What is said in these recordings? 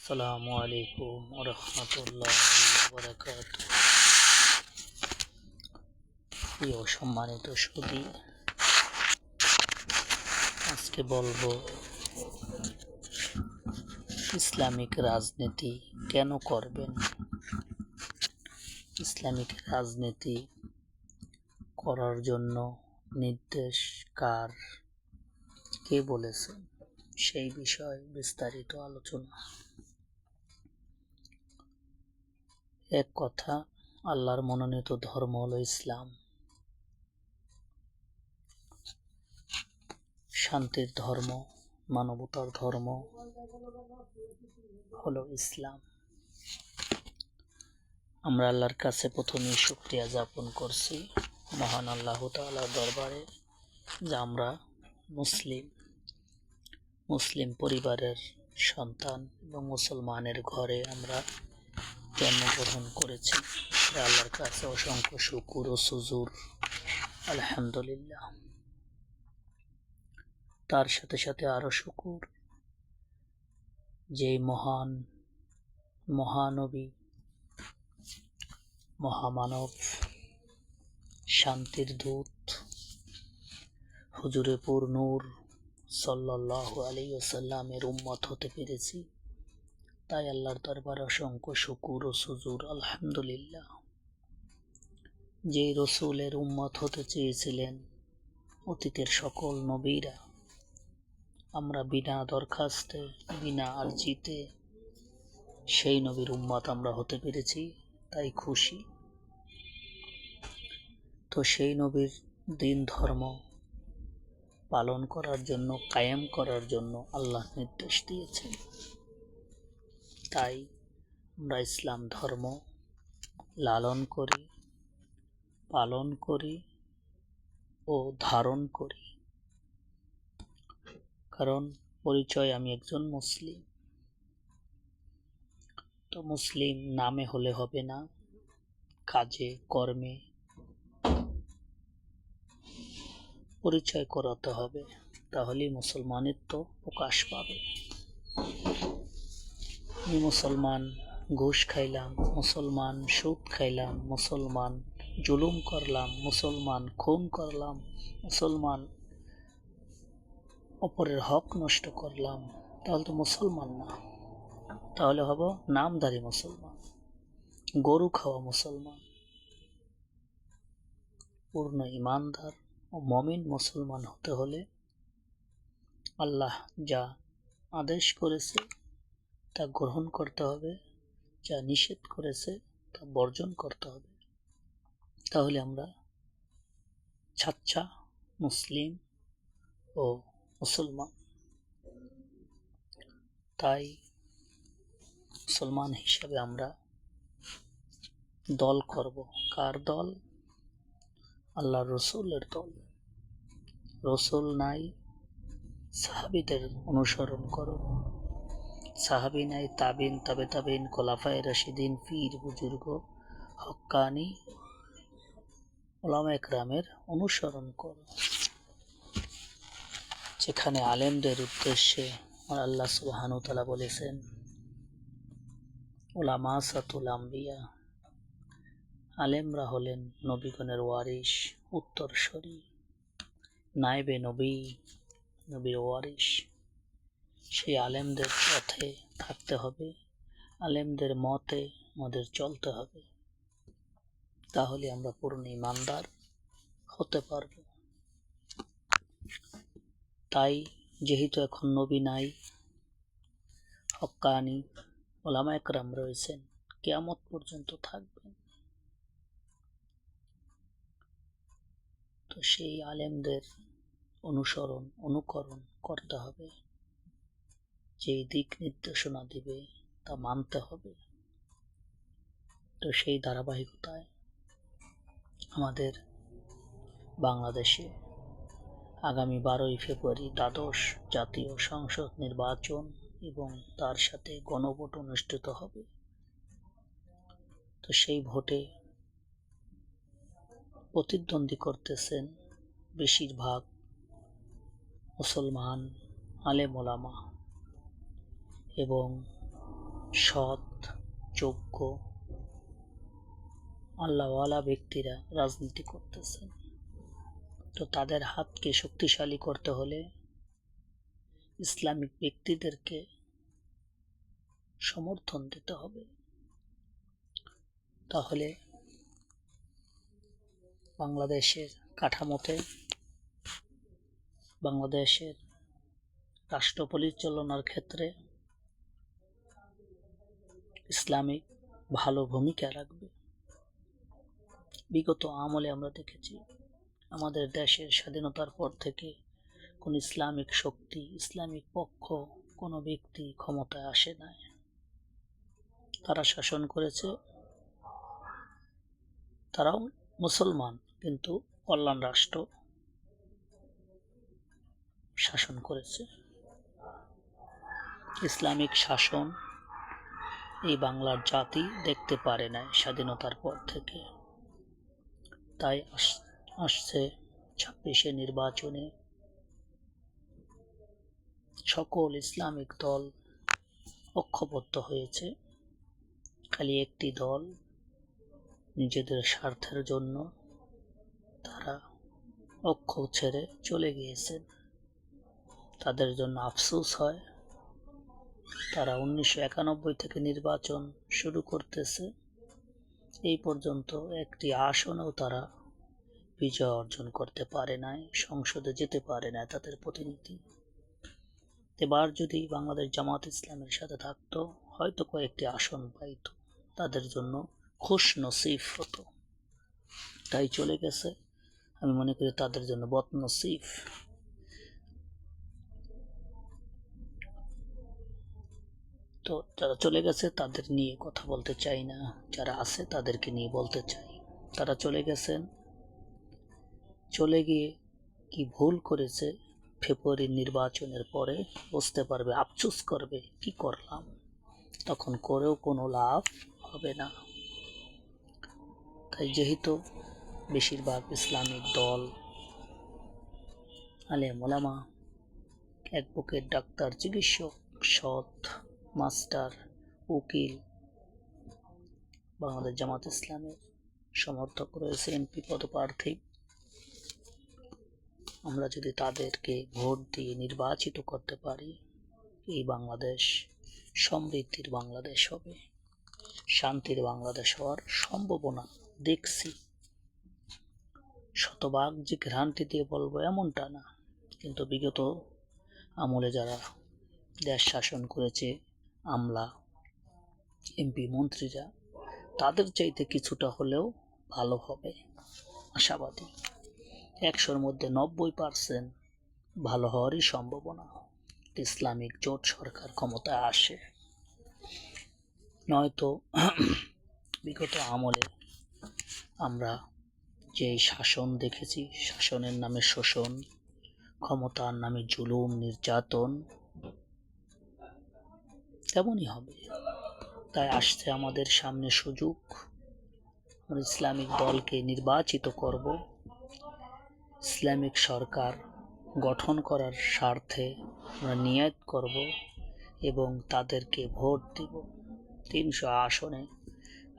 আসসালামু আলাইকুম রহমতুল্লাহি বারাকাতুহু। প্রিয় সম্মানিত সুধী, আজকে বলবো ইসলামিক রাজনীতি কেন করবেন। ইসলামিক রাজনীতি করার জন্য নির্দেশ কার, কে বলেছেন, সেই বিষয়ে বিস্তারিত আলোচনা। এক কথা, আল্লাহর মনোনীত ধর্ম হলো ইসলাম। শান্তির ধর্ম, মানবতার ধর্ম হলো ইসলাম। আমরা আল্লাহর কাছে প্রথমেই শুকরিয়া জ্ঞাপন করছি মহান আল্লাহ তাআলার দরবারে যে আমরা মুসলিম পরিবারের সন্তান এবং মুসলমানের ঘরে আমরা জন্মগ্রহণ করেছি। আল্লাহর কাছে অসংখ্য শুকর ও সুজুর, আলহামদুলিল্লাহ। তার সাথে সাথে আরো শুকর যে মহানবী, মহামানব, শান্তির দূত হুজুরে পুর নূর সাল্লাল্লাহু আলাইহি ওয়াসাল্লামের উম্মত হতে পেরেছি, তাই আল্লাহর দরবারে অসংখ্য শুকর ও সুজুর, আলহামদুলিল্লাহ। যে রসূলের উম্মত হতে চেয়েছিলেন অতীতের সকল নবীরা, আমরা বিনা দরখাস্তে, বিনা আরজিতে সেই নবীর উম্মত আমরা হতে পেরেছি, তাই খুশি। তো সেই নবীর দিন ধর্ম পালন করার জন্য, কায়েম করার জন্য আল্লাহ নির্দেশ দিয়েছেন। তাই আমরা ইসলাম ধর্ম লালন করি, পালন করি ও ধারণ করি। কারণ পরিচয় আমি একজন মুসলিম। তো মুসলিম নামে হলে হবে না, কাজে কর্মে পরিচয় করাতে হবে, তাহলেই মুসলমানিত্ব প্রকাশ পাবে। আমি মুসলমান ঘুষ খাইলাম, মুসলমান সুদ খাইলাম, মুসলমান জুলুম করলাম, মুসলমান খুন করলাম, মুসলমান অপরের হক নষ্ট করলাম, তাহলে তো মুসলমান না। তাহলে হব নামধারী মুসলমান, গরু খাওয়া মুসলমান। পূর্ণ ইমানদার ও মমিন মুসলমান হতে হলে আল্লাহ যা আদেশ করেছে তা গ্রহণ করতে হবে, যা নিষেধ করেছে তা বর্জন করতে হবে। তাহলে আমরা সাচ্চা মুসলিম ও মুসলমান। তাই মুসলমান হিসাবে আমরা দল করব। কার দল? আল্লাহ রসুলের দল। রসুল নাই, সাহাবীদের অনুসরণ করো। সাহাবী নাই, তাবিন, তাবে তাবিন, খোলাফায়ে রাশিদিন, পীর বুজুর্গ, হক্কানি উলামায়ে কেরামের অনুসরণ করো। যেখানে আলেমদের উদ্দেশ্যে আল্লাহ সুবহানাহু ওয়া তাআলা বলেছেন, উলামা সাতুল আম্বিয়া, আলেমরা হলেন নবীগণের ওয়ারিস, উত্তরসূরি, নায়েবে নবী, নবীর ওয়ারিস। সেই আলেমদের পথে থাকতে হবে, আলেমদের মতে আমাদের চলতে হবে, তাহলে আমরা পূর্ণ ইমানদার হতে পারব। তাই যেহেতু এখন নবী নাই, হক্কানি উলামায়ে কেরাম রয়েছেন, কিয়ামত পর্যন্ত থাকবেন। তো সেই আলেমদের অনুকরণ করতে হবে, যেই দিক নির্দেশনা দিবে তা মানতে হবে। তো সেই ধারাবাহিকতায় আমাদের বাংলাদেশে আগামী 12ই ফেব্রুয়ারি দ্বাদশ জাতীয় সংসদ নির্বাচন এবং তার সাথে গণভোট অনুষ্ঠিত হবে। তো সেই ভোটে প্রতিদ্বন্দ্বী করতেছেন বেশিরভাগ মুসলমান আলেম ওলামা এবং সৎ, যোগ্য, আল্লাহওয়ালা ব্যক্তিরা রাজনীতি করতেছেন। তো তাদের হাতকে শক্তিশালী করতে হলে ইসলামিক ব্যক্তিদেরকে সমর্থন দিতে হবে। তাহলে বাংলাদেশের কাঠামোতে, বাংলাদেশের রাষ্ট্র পরিচালনার ক্ষেত্রে ইসলামিক ভালো ভূমিকা রাখবে। বিগত আমলে আমরা দেখেছি আমাদের দেশের স্বাধীনতার পর থেকে কোন ইসলামিক শক্তি, ইসলামিক পক্ষ, কোনো ব্যক্তি ক্ষমতায় আসে নাই। তারা শাসন করেছে, তারাও মুসলমান, কিন্তু কল্যাণ রাষ্ট্র শাসন করেছে। ইসলামিক শাসন এই বাংলার জাতি দেখতে পারে নাই স্বাধীনতার পর থেকে। তাই আসছে 26শে নির্বাচনে সকল ইসলামিক দল ঐক্যবদ্ধ হয়েছে। খালি একটি দল নিজেদের স্বার্থের জন্য তারা ঐক্য ছেড়ে চলে গিয়েছেন। তাদের জন্য আফসোস হয়। তারা 1991 থেকে নির্বাচন শুরু করতেছে, এই পর্যন্ত একটি আসনেও তারা বিজয় অর্জন করতে পারে নাই, সংসদে যেতে পারে না তাদের প্রতিনিধি। এবার যদি বাংলাদেশ জামাত ইসলামের সাথে থাকতো, হয়তো কয়েকটি আসন পাইতো, তাদের জন্য খুশ নসিব হতো। তাই চলে গেছে, আমি মনে করি তাদের জন্য বদনসিব। তো যারা চলে গেছে তাদের নিয়ে কথা বলতে চাই না, যারা আছে তাদেরকে নিয়ে বলতে চাই। তারা চলে গেছেন, চলে গিয়ে কি ভুল করেছে ফেব্রুয়ারির নির্বাচনের পরে বুঝতে পারবে, আফসোস করবে কি করলাম, তখন করেও কোনো লাভ হবে না। তাই যেহেতু বেশিরভাগ ইসলামিক দল, আলেম ওলামা, অ্যাডভোকেট, ডাক্তার, চিকিৎসক, সৎ, মাস্টার, উকিল বাংলাদেশ জামাত ইসলামের সমর্থক রয়েছে, এমপি পদপ্রার্থী, আমরা যদি তাদেরকে ভোট দিয়ে নির্বাচিত করতে পারি, এই বাংলাদেশ সমৃদ্ধির বাংলাদেশ হবে, শান্তির বাংলাদেশ হওয়ার সম্ভাবনা দেখছি। শতভাগ যে গ্যারান্টি দিয়ে বলবো এমনটা না, কিন্তু বিগত আমলে যারা দেশ শাসন করেছে, আমলা, এমপি, মন্ত্রীরা, তাদের চাইতে কিছুটা হলেও ভালো হবে, আশাবাদী। 100-র মধ্যে 90% ভালো হওয়ারই সম্ভাবনা। ইসলামিক জোট সরকার ক্ষমতায় আসে, নয়তো বিগত আমলে আমরা যে শাসন দেখেছি, শাসনের নামে শোষণ, ক্ষমতার নামে জুলুম, নির্যাতন, তেমনই হবে। তাই আসছে আমাদের সামনে সুযোগ, আমরা ইসলামিক দলকে নির্বাচিত করব, ইসলামিক সরকার গঠন করার স্বার্থে আমরা নিয়ত করব এবং তাদেরকে ভোট দিব। 300 আসনে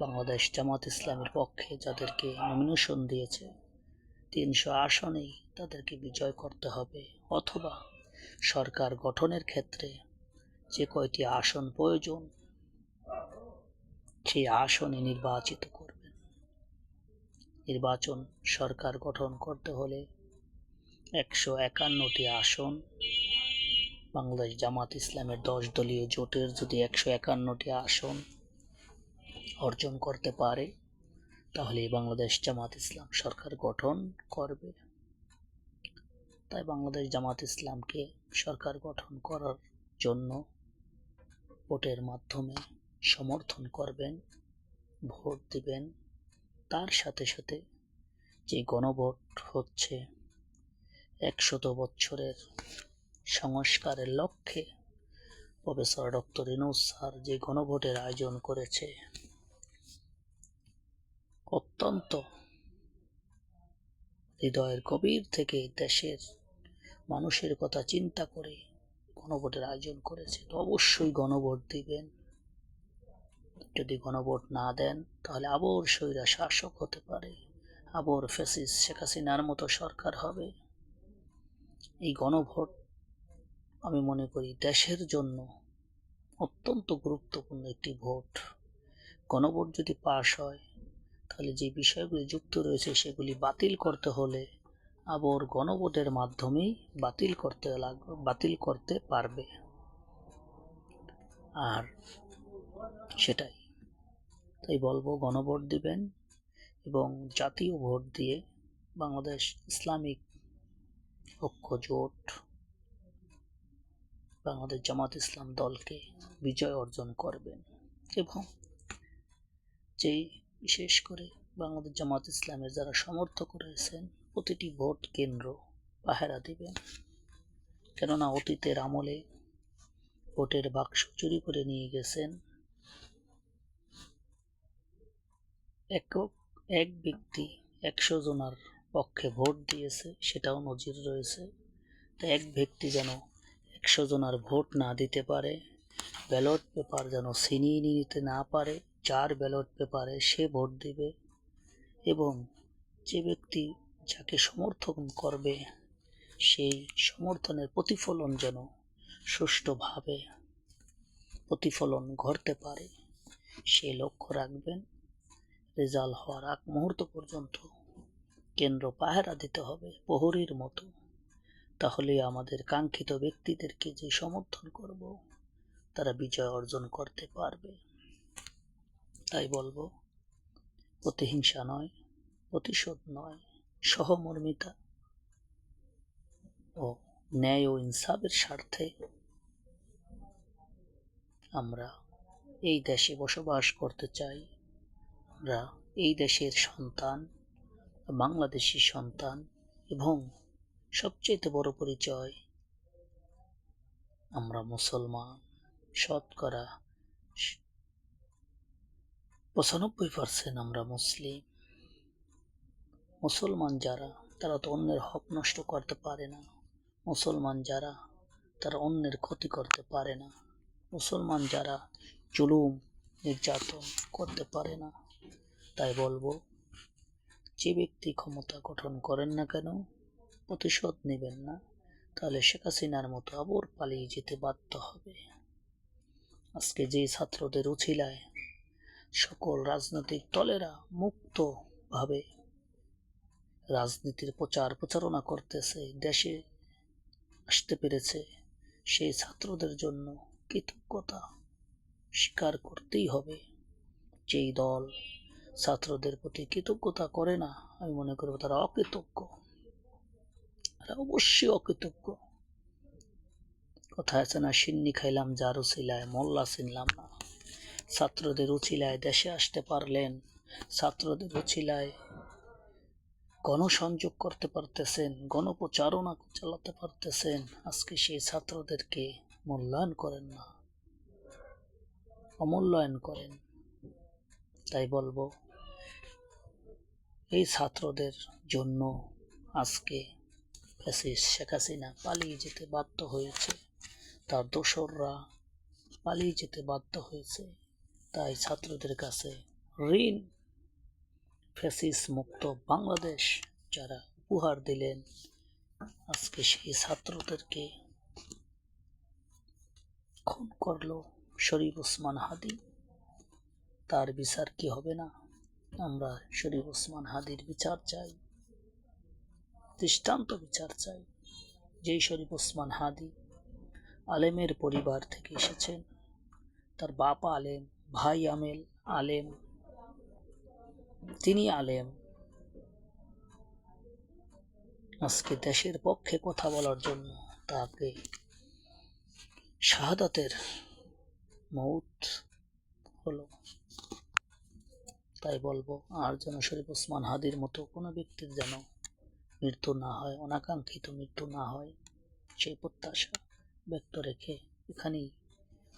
বাংলাদেশ জামাত ইসলামের পক্ষে যাদেরকে নমিনেশন দিয়েছে, 300 আসনেই তাদেরকে বিজয় করতে হবে, অথবা সরকার গঠনের ক্ষেত্রে যে কয়টি আসন প্রয়োজন সেই আসনে নির্বাচিত করবেন। নির্বাচন সরকার গঠন করতে হলে 151টি আসন, বাংলাদেশ জামাত ইসলামের 10 দলীয় জোটের যদি 151টি আসন অর্জন করতে পারে, তাহলে বাংলাদেশ জামাত ইসলাম সরকার গঠন করবে। তাই বাংলাদেশ জামাত ইসলামকে সরকার গঠন করার জন্য ভোটের মাধ্যমে সমর্থন করবেন, ভোট দিবেন। তার সাথে সাথে যে গণভোট হচ্ছে 100 বছরের সংস্কারের লক্ষ্যে প্রফেসর ডক্টর ইউনূস স্যার যে গণভোটের আয়োজন করেছে, অত্যন্ত হৃদয়ের গভীর থেকে দেশের মানুষের কথা চিন্তা করে গণভোটের আয়োজন করেছে। তো অবশ্যই গণভোট দিবেন, যদি গণভোট না দেন তাহলে আবার স্বৈরা শাসক হতে পারে, আবার ফ্যাসিস্ট শেখ হাসিনার মতো সরকার হবে। এই গণভোট আমি মনে করি দেশের জন্য অত্যন্ত গুরুত্বপূর্ণ একটি ভোট। গণভোট যদি পাশ হয় তাহলে যে বিষয়গুলি যুক্ত রয়েছে সেগুলি বাতিল করতে হলে আবার গণভোটের মাধ্যমেই বাতিল করতে পারবে। আর সেটাই তাই বলবো, গণভোট দিবেন এবং জাতীয় ভোট দিয়ে বাংলাদেশ ইসলামিক ঐক্য জোট, বাংলাদেশ জামাত ইসলাম দলকে বিজয় অর্জন করবেন এবং যেই বিশেষ করে বাংলাদেশ জামাত ইসলামের যারা সমর্থক রয়েছেন প্রতিটি ভোট কেন্দ্র পাহারা দিবেন। কেননা অতীতের আমলে ভোটের বাক্স চুরি করে নিয়ে গেছেন, এক ব্যক্তি 100 জনের পক্ষে ভোট দিয়েছে, সেটাও নজির রয়েছে। তাই এক ব্যক্তি যেন 100 জনের ভোট না দিতে পারে, ব্যালট পেপার যেন ছিনিয়ে নিতে না পারে, যার ব্যালট পেপারে সে ভোট দিবে এবং যে ব্যক্তি যাকে সমর্থন করবে সেই সমর্থনের প্রতিফলন যেন সুষ্ঠুভাবে প্রতিফলন ঘটতে পারে সে লক্ষ্য রাখবেন। রেজাল্ট হওয়ার আগ মুহূর্ত পর্যন্ত কেন্দ্র পাহারা দিতে হবে প্রহরীর মতো, তাহলে আমাদের কাঙ্ক্ষিত ব্যক্তিদেরকে যে সমর্থন করব তারা বিজয় অর্জন করতে পারবে। তাই বলবো, প্রতিহিংসা নয়, প্রতিশোধ নয়, সহমর্মিতা ও ন্যায় ও ইনসাফের স্বার্থে আমরা এই দেশে বসবাস করতে চাই। আমরা এই দেশের সন্তান, বাংলাদেশি সন্তান এবং সবচেয়ে বড় পরিচয় আমরা মুসলমান। শতকরা 95% আমরা মুসলিম। মুসলমান যারা তারা তো অন্যের হক নষ্ট করতে পারে না, মুসলমান যারা তারা অন্যের ক্ষতি করতে পারে না, মুসলমান যারা জুলুম নির্যাতন করতে পারে না। তাই বলবো, যে ব্যক্তি ক্ষমতা গঠন করেন না কেন প্রতিশোধ নেবেন না, তাহলে শেখ হাসিনার মতো আবার পালিয়ে যেতে বাধ্য হবে। আজকে যে ছাত্রদের উছিলায় সকল রাজনৈতিক দলেরা মুক্তভাবে রাজনীতির প্রচারণা করতেছে, দেশে আসতে পেরেছে, সেই ছাত্রদের জন্য কৃতজ্ঞতা স্বীকার করতেই হবে। যেই দল ছাত্রদের প্রতি কৃতজ্ঞতা করে না, আমি মনে করব তারা অকৃতজ্ঞ, তারা অবশ্যই অকৃতজ্ঞ। কথা আছে না, সিন্নি খাইলাম যার উছিলায়, মোল্লা চিনলাম না। ছাত্রদের উছিলায় দেশে আসতে পারলেন, ছাত্রদের উছিলায় গণসংযোগ করতে পারতেছেন, গণপ্রচারণা চালাতে পারতেছেন। আজকে সেই ছাত্রদেরকে মূল্যায়ন করেন না, অমূল্যায়ন করেন। তাই বলবো, এই ছাত্রদের জন্য আজকে ফ্যাসিস্ট শেখ হাসিনা পালিয়ে যেতে বাধ্য হয়েছে, তার দোসররা পালিয়ে যেতে বাধ্য হয়েছে। তাই ছাত্রদের কাছে ঋণ, ফ্যাসিস্ট মুক্ত বাংলাদেশ যারা উপহার দিলেন, আজকে সেই ছাত্রদেরকে খুন করলো শরীফ ওসমান হাদি, তার বিচার কি হবে না? আমরা শরীফ ওসমান হাদির বিচার চাই, দৃষ্টান্ত বিচার চাই। যেই শরীফ ওসমান হাদি আলেমের পরিবার থেকে এসেছেন, তার বাপ আলেম, ভাই আলেম, তিনি আলেম, আজকে দেশের পক্ষে কথা বলার জন্য তাকে শাহাদাতের মউত হলো। তাই বলবো, আর যেন শরীফ ওসমান হাদির মতো কোনো ব্যক্তির যেন মৃত্যু না হয়, অনাকাঙ্ক্ষিত মৃত্যু না হয়, সেই প্রত্যাশা ব্যক্ত রেখে এখানেই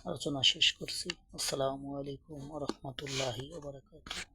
আলোচনা শেষ করছি। আসসালামু আলাইকুম ওয়া রাহমাতুল্লাহি ওয়া বারাকাতুহু।